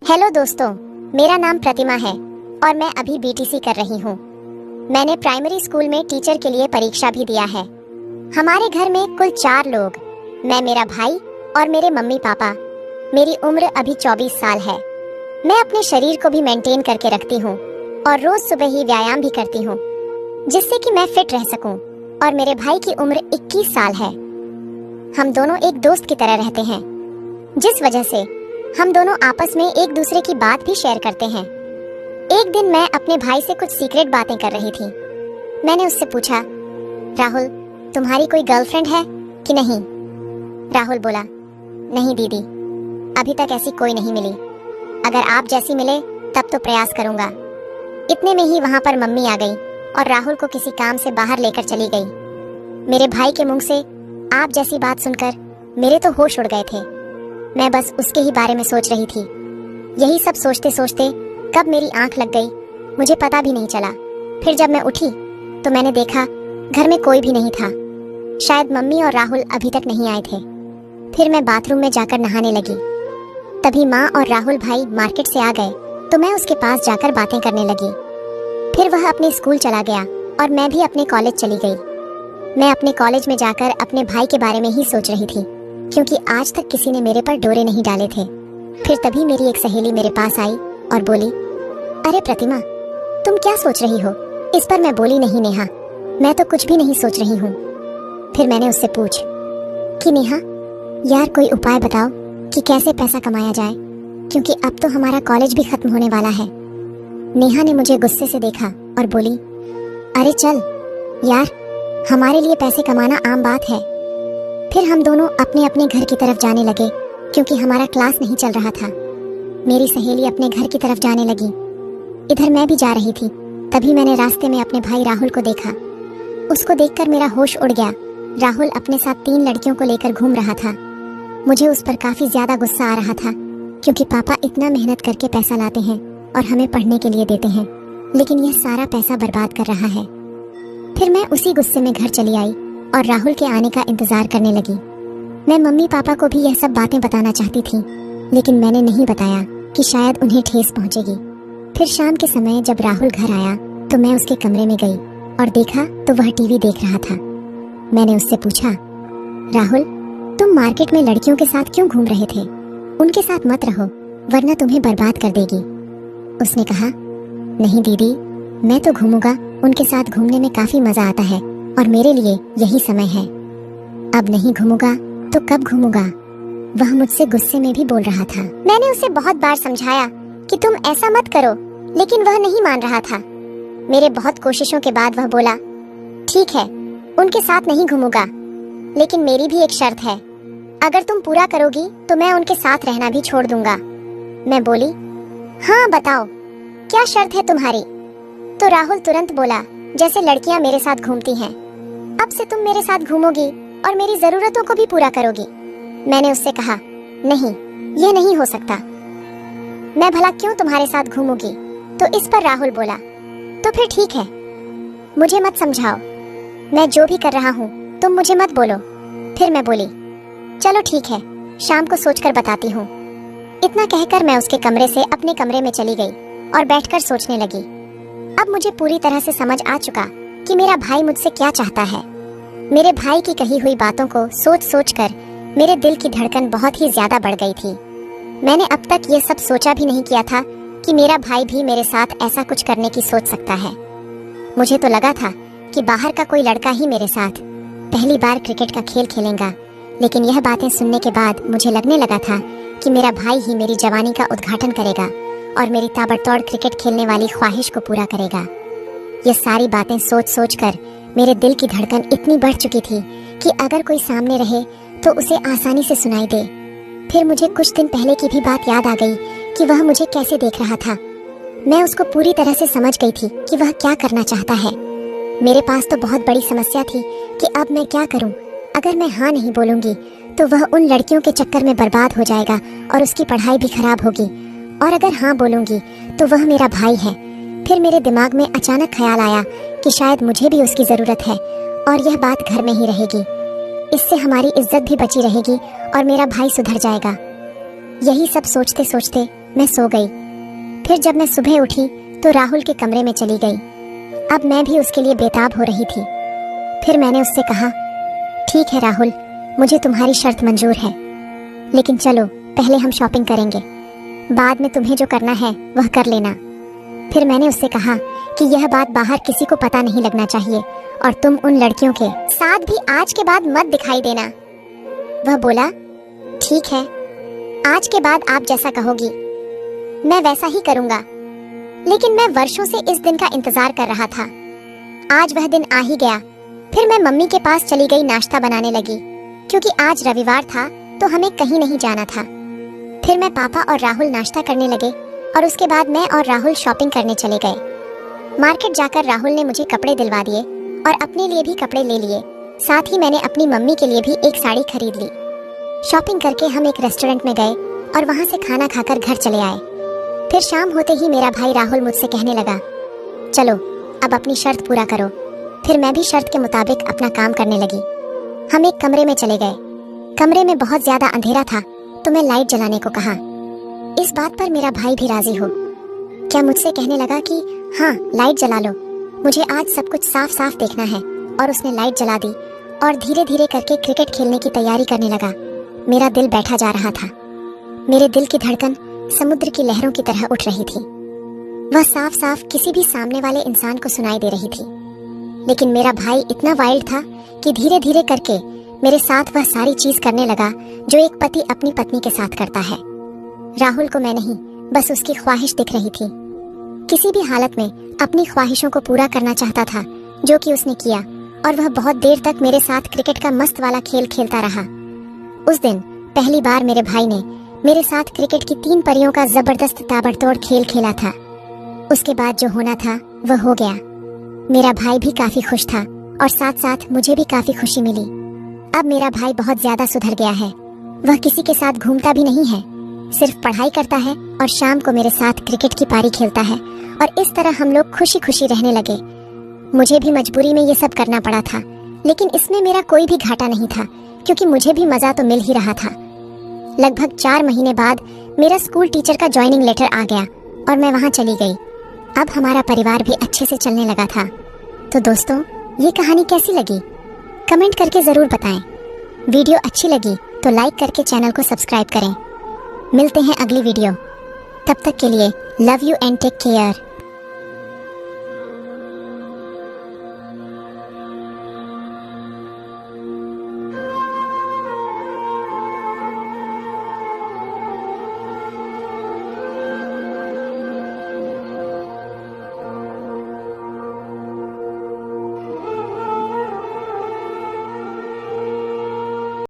Hello दोस्तों, मेरा नाम प्रतिमा है और मैं अभी बीटीसी कर रही हूँ। मैंने प्राइमरी स्कूल में टीचर के लिए परीक्षा भी दिया है। हमारे घर में कुल 4 लोग, मैं, मेरा भाई और मेरे मम्मी पापा। मेरी उम्र अभी 24 साल है। मैं अपने शरीर को भी मेंटेन करके रखती हूँ और रोज सुबह ही व्यायाम भी करती हूँ, जिससे कि मैं फिट रह सकूं। और मेरे भाई की उम्र 21 साल है। हम दोनों एक दोस्त की तरह रहते हैं, जिस वजह से हम दोनों आपस में एक दूसरे की बात भी शेयर करते हैं। एक दिन मैं अपने भाई से कुछ सीक्रेट बातें कर रही थी। मैंने उससे पूछा, राहुल, तुम्हारी कोई गर्लफ्रेंड है कि नहीं? राहुल बोला, नहीं दीदी, अभी तक ऐसी कोई नहीं मिली। अगर आप जैसी मिले तब तो प्रयास करूंगा। इतने में ही वहां पर मम्मी आ गई और राहुल को किसी काम से बाहर लेकर चली गई। मेरे भाई के मुंह से आप जैसी बात सुनकर मेरे तो होश उड़ गए थे। मैं बस उसके ही बारे में सोच रही थी। यही सब सोचते सोचते कब मेरी आंख लग गई मुझे पता भी नहीं चला। फिर जब मैं उठी तो मैंने देखा घर में कोई भी नहीं था। शायद मम्मी और राहुल अभी तक नहीं आए थे। फिर मैं बाथरूम में जाकर नहाने लगी। तभी माँ और राहुल भाई मार्केट से आ गए तो मैं उसके पास जाकर बातें करने लगी। फिर वह अपने स्कूल चला गया और मैं भी अपने कॉलेज चली गई। मैं अपने कॉलेज में जाकर अपने भाई के बारे में ही सोच रही थी, क्योंकि आज तक किसी ने मेरे पर डोरे नहीं डाले थे। फिर तभी मेरी एक सहेली मेरे पास आई और बोली, अरे प्रतिमा, तुम क्या सोच रही हो? इस पर मैं बोली, नहीं नेहा, मैं तो कुछ भी नहीं सोच रही हूँ। फिर मैंने उससे पूछ कि नेहा यार, कोई उपाय बताओ कि कैसे पैसा कमाया जाए, क्योंकि अब तो हमारा कॉलेज भी खत्म होने वाला है। नेहा ने मुझे गुस्से से देखा और बोली, अरे चल यार, हमारे लिए पैसे कमाना आम बात है। फिर हम दोनों अपने अपने घर की तरफ जाने लगे, क्योंकि हमारा क्लास नहीं चल रहा था। मेरी सहेली अपने घर की तरफ जाने लगी, इधर मैं भी जा रही थी। तभी मैंने रास्ते में अपने भाई राहुल को देखा। उसको देखकर मेरा होश उड़ गया। राहुल अपने साथ 3 लड़कियों को लेकर घूम रहा था। मुझे उस पर काफी ज्यादा गुस्सा आ रहा था, क्योंकि पापा इतना मेहनत करके पैसा लाते हैं और हमें पढ़ने के लिए देते हैं, लेकिन यह सारा पैसा बर्बाद कर रहा है। फिर मैं उसी गुस्से में घर चली आई और राहुल के आने का इंतजार करने लगी। मैं मम्मी पापा को भी यह सब बातें बताना चाहती थी, लेकिन मैंने नहीं बताया कि शायद उन्हें ठेस पहुंचेगी। फिर शाम के समय जब राहुल घर आया तो मैं उसके कमरे में गई और देखा तो वह टीवी देख रहा था। मैंने उससे पूछा, राहुल, तुम मार्केट में लड़कियों के साथ क्यों घूम रहे थे? उनके साथ मत रहो, वरना तुम्हें बर्बाद कर देगी। उसने कहा, नहीं दीदी, मैं तो घूमूंगा, उनके साथ घूमने में काफी मजा आता है और मेरे लिए यही समय है। अब नहीं घूमूंगा तो कब घूमूंगा? वह मुझसे गुस्से में भी बोल रहा था। मैंने उसे बहुत बार समझाया कि तुम ऐसा मत करो, लेकिन वह नहीं मान रहा था। मेरे बहुत कोशिशों के बाद वह बोला, ठीक है, उनके साथ नहीं घूमूंगा, लेकिन मेरी भी एक शर्त है। अगर तुम पूरा करोगी तो मैं उनके साथ रहना भी छोड़ दूंगा। मैं बोली, हाँ बताओ, क्या शर्त है तुम्हारी? तो राहुल तुरंत बोला, जैसे लड़कियां मेरे साथ घूमती हैं, अब से तुम मेरे साथ घूमोगी और मेरी जरूरतों को भी पूरा करोगी। मैंने उससे कहा, नहीं, ये नहीं हो सकता। मैं भला क्यों तुम्हारे साथ घूमूंगी? तो इस पर राहुल बोला, तो फिर ठीक है, मुझे मत समझाओ, मैं जो भी कर रहा हूँ तुम मुझे मत बोलो। फिर मैं बोली, चलो ठीक है, शाम को सोचकर बताती हूँ। इतना कहकर मैं उसके कमरे से अपने कमरे में चली गई और बैठकर सोचने लगी। अब मुझे पूरी तरह से समझ आ चुका कि मेरा भाई मुझसे क्या चाहता है। मेरे भाई की कही हुई बातों को सोच सोच कर मेरे दिल की धड़कन बहुत ही ज्यादा बढ़ गई थी। मैंने अब तक ये सब सोचा भी नहीं किया था कि मेरा भाई भी मेरे साथ ऐसा कुछ करने की सोच सकता है। मुझे तो लगा था कि बाहर का कोई लड़का ही मेरे साथ पहली बार क्रिकेट का खेल खेलेगा, लेकिन यह बातें सुनने के बाद मुझे लगने लगा था कि मेरा भाई ही मेरी जवानी का उद्घाटन करेगा और मेरी ताबड़तोड़ क्रिकेट खेलने वाली ख्वाहिश को पूरा करेगा। ये सारी बातें सोच सोच कर मेरे दिल की धड़कन इतनी बढ़ चुकी थी कि अगर कोई सामने रहे तो उसे आसानी से सुनाई दे। फिर मुझे कुछ दिन पहले की भी बात याद आ गई कि वह मुझे कैसे देख रहा था। मैं उसको पूरी तरह से समझ गई थी कि वह क्या करना चाहता है। मेरे पास तो बहुत बड़ी समस्या थी कि अब मैं क्या करूं। अगर मैं हाँ नहीं बोलूंगी तो वह उन लड़कियों के चक्कर में बर्बाद हो जाएगा और उसकी पढ़ाई भी खराब होगी, और अगर हाँ बोलूंगी तो वह मेरा भाई है। फिर मेरे दिमाग में अचानक ख्याल आया कि शायद मुझे भी उसकी जरूरत है और यह बात घर में ही रहेगी। इससे हमारी इज्जत भी बची रहेगी और मेरा भाई सुधर जाएगा। यही सब सोचते सोचते मैं सो गई। फिर जब मैं सुबह उठी तो राहुल के कमरे में चली गई। अब मैं भी उसके लिए बेताब हो रही थी। फिर मैंने उससे कहा, ठीक है राहुल, मुझे तुम्हारी शर्त मंजूर है, लेकिन चलो पहले हम शॉपिंग करेंगे, बाद में तुम्हें जो करना है वह कर लेना। फिर मैंने उससे कहा कि यह बात बाहर किसी को पता नहीं लगना चाहिए और तुम उन लड़कियों के साथ भी आज के बाद मत दिखाई देना। वह बोला, ठीक है, आज के बाद आप जैसा कहोगी मैं वैसा ही करूंगा। लेकिन मैं वर्षों से इस दिन का इंतजार कर रहा था। आज वह दिन आ ही गया। फिर मैं मम्मी के पास चली गई नाश्ता बनाने लगी, क्योंकि आज रविवार था तो हमें कहीं नहीं जाना था। फिर मैं पापा और राहुल नाश्ता करने लगे और उसके बाद मैं और राहुल शॉपिंग करने चले गए। मार्केट जाकर राहुल ने मुझे कपड़े दिलवा दिए और अपने लिए भी कपड़े ले लिए। साथ ही मैंने अपनी मम्मी के लिए भी एक साड़ी खरीद ली। शॉपिंग करके हम एक रेस्टोरेंट में गए और वहां से खाना खाकर घर चले आए। फिर शाम होते ही मेरा भाई राहुल मुझसे कहने लगा, चलो अब अपनी शर्त पूरा करो। फिर मैं भी शर्त के मुताबिक अपना काम करने लगी। हम एक कमरे में चले गए। कमरे में बहुत ज्यादा अंधेरा था तो मैं लाइट जलाने को कहा। इस बात पर मेरा भाई भी राजी हो क्या मुझसे कहने लगा कि हाँ लाइट जला लो, मुझे आज सब कुछ साफ साफ देखना है। और उसने लाइट जला दी और धीरे धीरे करके क्रिकेट खेलने की तैयारी करने लगा। मेरा दिल बैठा जा रहा था। मेरे दिल की धड़कन समुद्र की लहरों की तरह उठ रही थी। वह साफ साफ किसी भी सामने वाले इंसान को सुनाई दे रही थी। लेकिन मेरा भाई इतना वाइल्ड था कि धीरे धीरे करके मेरे साथ वह सारी चीज करने लगा जो एक पति अपनी पत्नी के साथ करता है। राहुल को मैं नहीं, बस उसकी ख्वाहिश दिख रही थी। किसी भी हालत में अपनी ख्वाहिशों को पूरा करना चाहता था, जो कि उसने किया। और वह बहुत देर तक मेरे साथ क्रिकेट का मस्त वाला खेल खेलता रहा। उस दिन पहली बार मेरे भाई ने मेरे साथ क्रिकेट की 3 परियों का जबरदस्त ताबड़तोड़ खेल खेला था। उसके बाद जो होना था वह हो गया। मेरा भाई भी काफी खुश था और साथ साथ मुझे भी काफी खुशी मिली। अब मेरा भाई बहुत ज्यादा सुधर गया है। वह किसी के साथ घूमता भी नहीं है, सिर्फ पढ़ाई करता है और शाम को मेरे साथ क्रिकेट की पारी खेलता है। और इस तरह हम लोग खुशी खुशी रहने लगे। मुझे भी मजबूरी में ये सब करना पड़ा था, लेकिन इसमें मेरा कोई भी घाटा नहीं था, क्योंकि मुझे भी मजा तो मिल ही रहा था। लगभग 4 महीने बाद मेरा स्कूल टीचर का ज्वाइनिंग लेटर आ गया और मैं वहाँ चली गई। अब हमारा परिवार भी अच्छे से चलने लगा था। तो दोस्तों, ये कहानी कैसी लगी कमेंट करके जरूर बताएं। वीडियो अच्छी लगी तो लाइक करके चैनल को सब्सक्राइब करें। मिलते हैं अगली वीडियो। तब तक के लिए love you and take care.